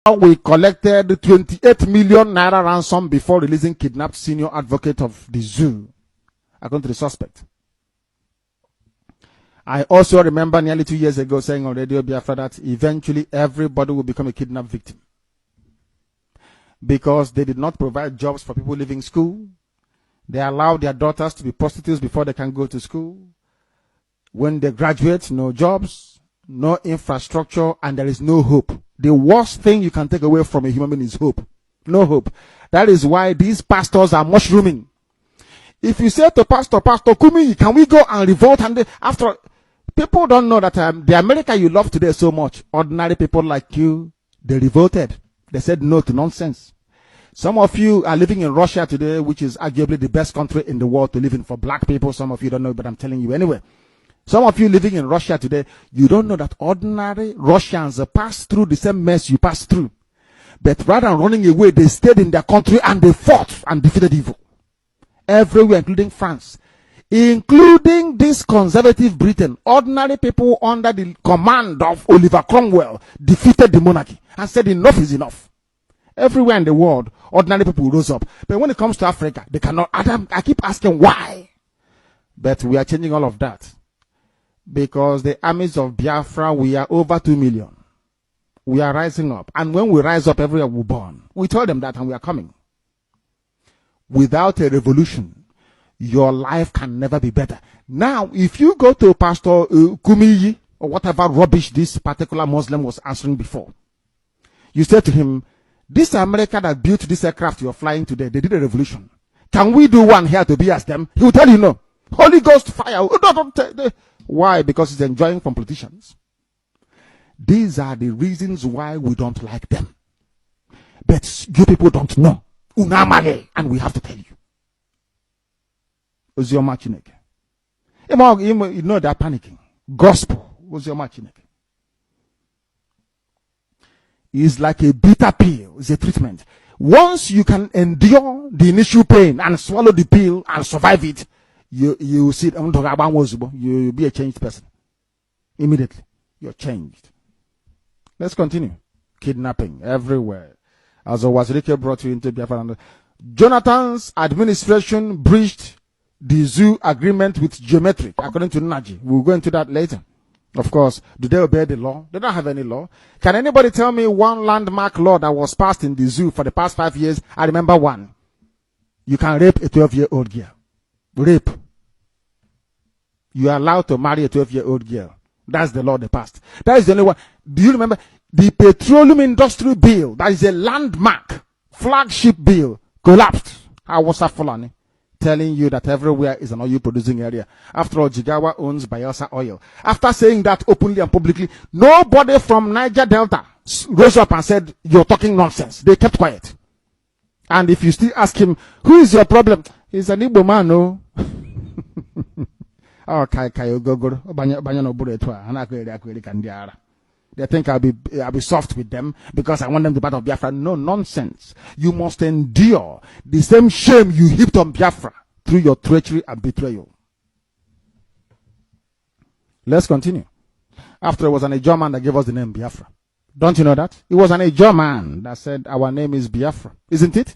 we collected 28 million naira ransom before releasing kidnapped senior advocate of the zoo, according to the suspect. I also remember nearly 2 years ago saying on Radio Biafra that eventually everybody will become a kidnapped victim, because they did not provide jobs for people leaving school. They allowed their daughters to be prostitutes before they can go to school. When they graduate, no jobs, no infrastructure, and there is no hope. The worst thing you can take away from a human being is hope. No hope. That is why these pastors are mushrooming. If you say to Pastor Kumi, can we go and revolt? And after, people don't know that the America you love today so much, ordinary people like you, they revolted. They said no to nonsense. Some of you are living in Russia today, which is arguably the best country in the world to live in for black people. Some of you don't know, but I'm telling you anyway. Some of you living in Russia today, you don't know that ordinary Russians pass through the same mess you pass through. But rather than running away, they stayed in their country and they fought and defeated evil. Everywhere, including France. Including this conservative Britain, ordinary people under the command of Oliver Cromwell defeated the monarchy and said enough is enough. Everywhere in the world, ordinary people rose up. But when it comes to Africa, they cannot. I keep asking why. But we are changing all of that. Because the armies of Biafra, we are over 2 million. We are rising up. And when we rise up, everywhere we burn. We told them that and we are coming. Without a revolution, your life can never be better. Now, if you go to Pastor Kumiyi, or whatever rubbish this particular Muslim was answering before, you say to him, this America that built this aircraft you're flying today, they did a revolution. Can we do one here to be as them? He will tell you no. Holy Ghost fire. Why? Because he's enjoying from politicians. These are the reasons why we don't like them. But you people don't know. Unamale. And we have to tell you. Ozioma Chineke. You know they're panicking. Gospel. Ozioma Chineke. Is like a bitter pill. It's a treatment. Once you can endure the initial pain and swallow the pill and survive it, you see, you'll be a changed person. Immediately, you're changed. Let's continue. Kidnapping everywhere. As Wazirike brought you into Biafra. Jonathan's administration breached the zoo agreement with Geometric, according to Naji. We'll go into that later. Of course, do they obey the law? They don't have any law. Can anybody tell me one landmark law that was passed in the zoo for the past 5 years? I remember one. You can rape a 12-year-old girl. Rape. You are allowed to marry a 12-year-old girl. That's the law they passed. That is the only one. Do you remember the petroleum industry bill? That is a landmark flagship bill. Collapsed. I was Fulani telling you that everywhere is an oil producing area. After all, Jigawa owns Bayelsa Oil. After saying that openly and publicly, nobody from Niger Delta rose up and said, you're talking nonsense. They kept quiet. And if you still ask him, who is your problem? He's an Igbo man, no? They think I'll be soft with them because I want them to be part of Biafra. No, nonsense. You must endure the same shame you heaped on Biafra through your treachery and betrayal. Let's continue. After it was an Ijaw man that gave us the name Biafra. Don't you know that? It was an Ijaw man that said our name is Biafra. Isn't it?